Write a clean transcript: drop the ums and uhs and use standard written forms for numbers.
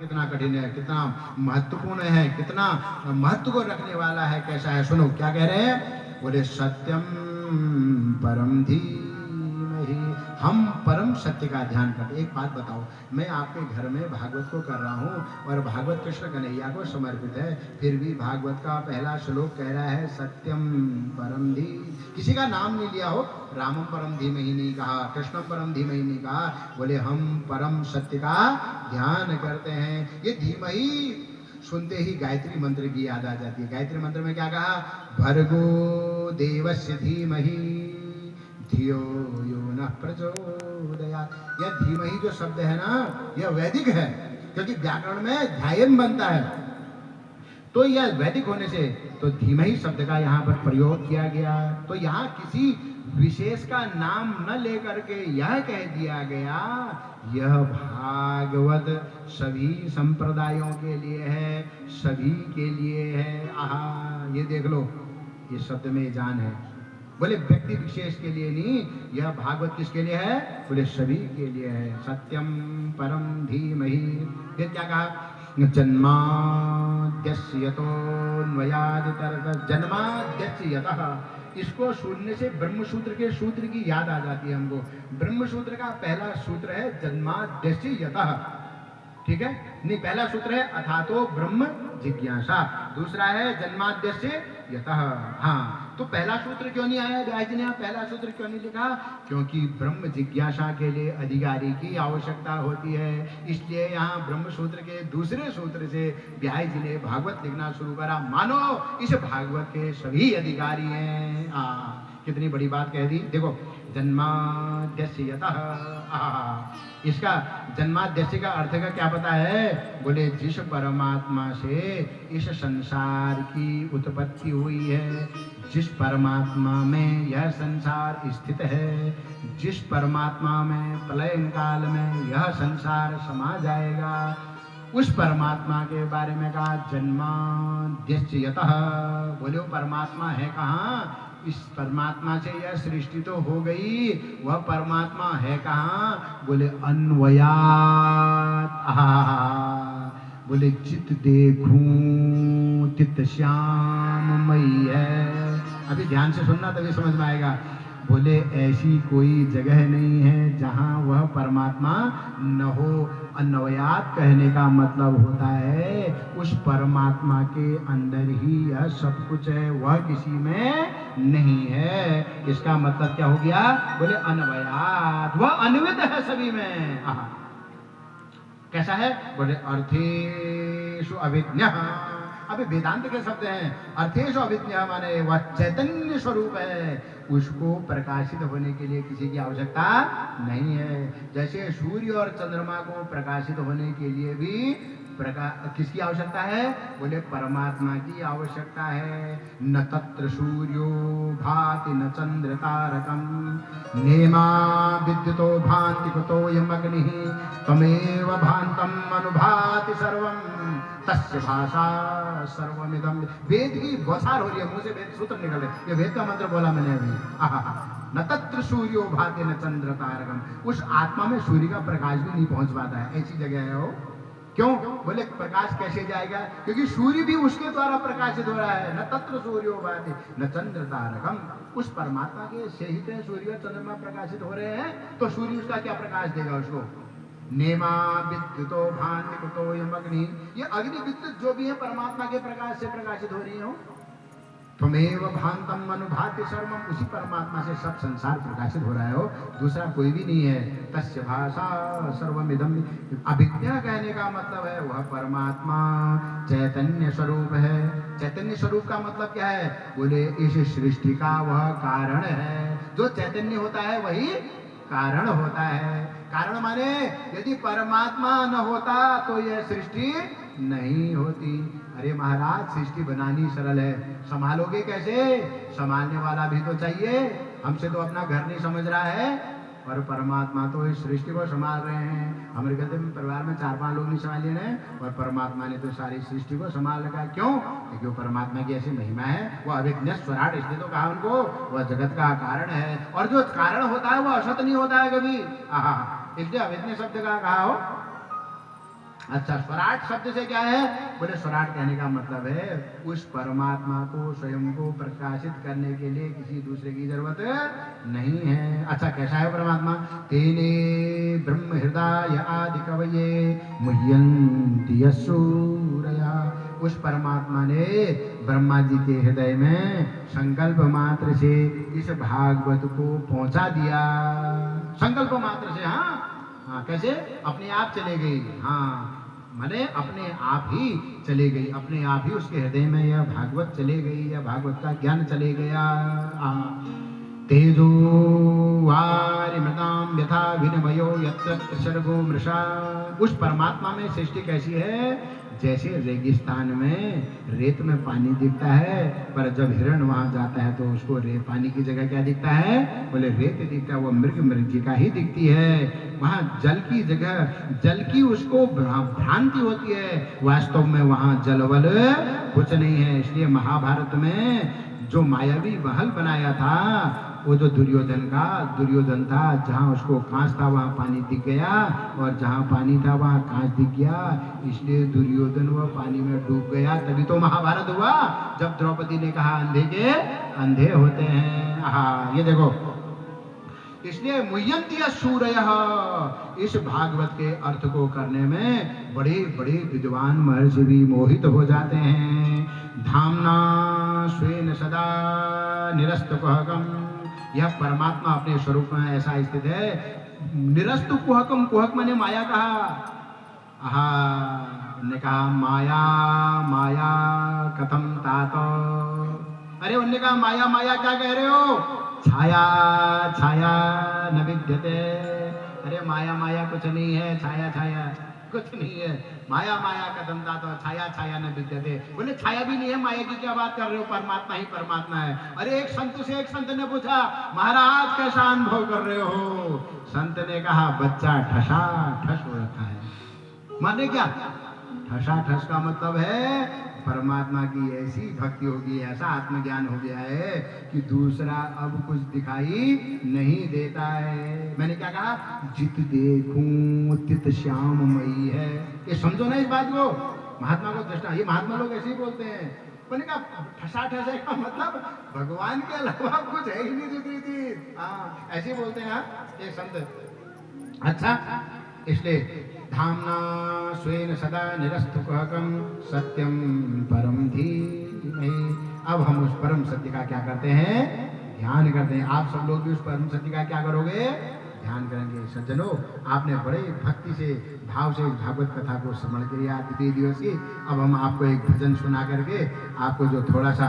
कितना कठिन है, कितना महत्वपूर्ण है, कितना महत्व को रखने वाला है, कैसा है। सुनो क्या कह रहे हैं, बोले सत्यम परम धीमहि, हम परम सत्य का ध्यान करते। एक बात बताओ, मैं आपके घर में भागवत को कर रहा हूँ और भागवत कृष्ण कन्हैया को समर्पित है, फिर भी भागवत का पहला श्लोक कह रहा है सत्यम परम धी, किसी का नाम नहीं लिया हो, रामम परम धीमहि नहीं कहा, कृष्णम परम धीमहि नहीं कहा, बोले हम परम सत्य का ध्यान करते हैं। ये धीमहि सुनते ही गायत्री मंत्र की याद आ जाती है। गायत्री मंत्र में क्या कहा, भर्गो देवस्य धीमहि धियो यो न प्रचोदयात्। यह धीमहि जो शब्द है ना, यह वैदिक है, क्योंकि व्याकरण में ध्यायन बनता है, तो यह वैदिक होने से तो धीमहि शब्द का यहाँ पर प्रयोग किया गया। तो यहाँ किसी विशेष का नाम न लेकर के यह कह दिया गया, यह भागवत सभी संप्रदायों के लिए है, सभी के लिए है। आहा, ये देख लो, ये शब्द में जान है। बोले व्यक्ति विशेष के लिए नहीं, यह भागवत किसके लिए है, बोले सभी के लिए है। सत्यम परम धीमहि। फिर क्या कहा, जन्माद्यस्य यतोऽन्वयादितरतः, जन्माद्यस्य यतः, इसको सुनने से ब्रह्मसूत्र के सूत्र की याद आ जाती है हमको। ब्रह्मसूत्र का पहला सूत्र है जन्माद्यस्य यतः, ठीक है, नहीं, पहला सूत्र है अथातो ब्रह्म जिज्ञासा, दूसरा है जन्माद्यस्य यतः। हाँ, तो पहला सूत्र क्यों नहीं आया, व्यास जी ने यहाँ पहला सूत्र क्यों नहीं लिखा, क्योंकि ब्रह्म जिज्ञासा के लिए अधिकारी की आवश्यकता होती है, इसलिए यहाँ ब्रह्म सूत्र के दूसरे सूत्र से व्यास जी ने भागवत लिखना शुरू करा। मानो इस भागवत के सभी अधिकारी हैं। कितनी बड़ी बात कह दी। देखो, जन्माद्यस्य यतः, इसका जन्माद्यस्य का अर्थ का क्या पता है, बोले जिस परमात्मा से इस संसार की उत्पत्ति हुई है, जिस परमात्मा में यह संसार स्थित है, जिस परमात्मा में प्रलय काल में यह संसार समा जाएगा, उस परमात्मा के बारे में कहा जन्माद्यस्य यतः। बोले वो परमात्मा है कहाँ, इस परमात्मा से यह सृष्टि तो हो गई, वह परमात्मा है कहाँ, बोले अन्वयात। बोले चित देखूं तित श्याममयी है। अभी ध्यान से सुनना तभी समझ में आएगा। बोले ऐसी कोई जगह नहीं है जहाँ वह परमात्मा न हो। अन्वयात कहने का मतलब होता है उस परमात्मा के अंदर ही यह सब कुछ है, वह किसी में नहीं है। इसका मतलब क्या हो गया, बोले अन्वयात, वह अन्वित है सभी में। कैसा है, बोले अर्थेषु अभिज्ञः। अभी वेदांत के शब्द हैं, अर्थेषु अभिज्ञः माने वह चैतन्य स्वरूप है, उसको प्रकाशित होने के लिए किसी की आवश्यकता नहीं है। जैसे सूर्य और चंद्रमा को प्रकाशित होने के लिए भी किसकी आवश्यकता है, बोले परमात्मा की आवश्यकता है। न तत्र सूर्यो भाति न चंद्र तारकम, नेमा विद्युतो भान्ति कुतोऽयम् अग्निः, त्वमेव भान्तम् अनुभाति सर्वम् तस्य भाषा सर्वमिदं। वेद की बौछार हो रही है, मुंह से वेद सूत्र निकल रहे, ये वेद का मंत्र बोला मैंने अभी। न तत्र सूर्यो भाति न चंद्र तारकम, उस आत्मा में सूर्य का प्रकाश भी नहीं पहुंच पाता है, ऐसी जगह है वो। क्यों, बोले प्रकाश कैसे जाएगा, क्योंकि सूर्य भी उसके द्वारा प्रकाशित हो रहा है। न तत्र सूर्यो भाति न चंद्र तारकम, उस परमात्मा के से ही तो सूर्य और चंद्रमा प्रकाशित हो रहे हैं, तो सूर्य उसका क्या प्रकाश देगा उसको। नेमा विद्युतो भान्ति कुतोऽयम् अग्नि, ये अग्नि विद्युत जो भी है परमात्मा के प्रकाश से प्रकाशित हो रही हो। त्वमेव भान्तम् अनुभाति सर्वम्, उसी परमात्मा से सब संसार प्रकाशित हो रहा है हो, दूसरा कोई भी नहीं है। तस्य भाषा सर्वमिदम्, अभिज्ञा कहने का मतलब है वह परमात्मा चैतन्य स्वरूप है। चैतन्य स्वरूप का मतलब क्या है, बोले इस सृष्टि का वह कारण है। जो चैतन्य होता है वही कारण होता है। कारण माने यदि परमात्मा न होता तो यह सृष्टि नहीं होती। अरे महाराज, सृष्टि बनानी सरल है, संभालोगे कैसे, संभालने वाला भी तो चाहिए। हमसे तो अपना घर नहीं समझ रहा है, और परमात्मा तो इस सृष्टि को संभाल रहे हैं। हमारे कहते हैं परिवार में 4-5 लोग नहीं संभाले हैं, और परमात्मा ने तो सारी सृष्टि को संभाल रखा है। क्यों, क्योंकि वो परमात्मा की ऐसी महिमा है, वो अभिज्ञ स्वराट, इसलिए तो कहा उनको वह जगत का कारण है। और जो कारण होता है वो असत नहीं होता है कभी, इसलिए अभिज्ञ शब्द का कहा हो। अच्छा, स्वराट शब्द से क्या है? बोले स्वराट कहने का मतलब है उस परमात्मा को स्वयं को प्रकाशित करने के लिए किसी दूसरे की जरूरत नहीं है। अच्छा, कैसा है परमात्मा? तेने ब्रह्म हृदय आदि कवये मुह्यन्ति यस्सूरया। उस परमात्मा ने ब्रह्मा जी के हृदय में संकल्प मात्र से इस भागवत को पहुंचा दिया। संकल्प मात्र से, हाँ, कैसे? अपने आप चले गई, हाँ, माने अपने आप ही चले गई, अपने आप ही उसके हृदय में यह भागवत चले गई, यह भागवत का ज्ञान चले गया। तेजो वारिमृताम यथा विनिमयो यत्र सर्गो मृषा। उस परमात्मा में सृष्टि कैसी है? जैसे रेगिस्तान में रेत में पानी दिखता है, पर जब हिरण वहां जाता है तो उसको पानी की जगह क्या दिखता है? बोले रेत दिखता है, वो मृग ही दिखती है। वहां जल की जगह जल की उसको भ्रांति होती है, वास्तव में वहां जलवल कुछ नहीं है। इसलिए महाभारत में जो मायावी महल बनाया था, वो जो दुर्योधन था, जहाँ उसको कांच था वहाँ पानी दिख गया, और जहाँ पानी था वहाँ कांच दिख गया, इसलिए दुर्योधन वो पानी में डूब गया। तभी तो महाभारत हुआ, जब द्रौपदी ने कहा अंधे के अंधे होते हैं। हाँ, ये देखो, इसलिए मुह्यन्ति यस्सूरयः, इस भागवत के अर्थ को करने में बड़े बड़े विद्वान महर्षि भी मोहित हो जाते हैं। धामना स्वेन सदा निरस्त कुहकम, यह परमात्मा अपने स्वरूप में ऐसा स्थित है। निरस्त कुहकम, कुहक माने माया कहा। उन्होंने कहा माया माया कथम तात। अरे उन्होंने कहा माया माया क्या कह रहे हो? छाया छाया न विद्यते। अरे माया माया कुछ नहीं है, छाया छाया कुछ नहीं है। माया माया कथम तात, छाया छाया न विद्यते। बोले छाया भी नहीं है, माया की क्या बात कर रहे हो? परमात्मा ही परमात्मा है। अरे एक संत ने पूछा, महाराज कैसा अनुभव कर रहे हो? संत ने कहा बच्चा ठसा ठस हो रखा है। माने क्या? ठसा ठस का मतलब है परमात्मा की ऐसी भक्ति होगी, ऐसा आत्मज्ञान हो गया है कि दूसरा अब कुछ दिखाई नहीं देता है। मैंने क्या कहा? जित देखूं तित श्याममयी है। ये समझो ना इस बात को, महात्मा को दृष्टा, ये महात्मा लोग ऐसे ही बोलते हैं। मैंने कहा ठसा ठसा का मतलब भगवान के अलावा कुछ है ही नहीं दूसरी चीज। हाँ, ऐसे बोलते हैं ये संत। अच्छा, इसलिए धामना स्वेन सदा निरस्त कुहकम सत्यम परम धीमहि। अब हम उस परम सत्य का क्या करते हैं? ध्यान करते हैं। आप सब लोग भी उस परम सत्य का क्या करोगे? ध्यान करेंगे। सज्जनों, आपने बड़े भक्ति से भाव से भागवत कथा को समझ के लिया द्वितीय दिवस की। अब हम आपको एक भजन सुना करके आपको जो थोड़ा सा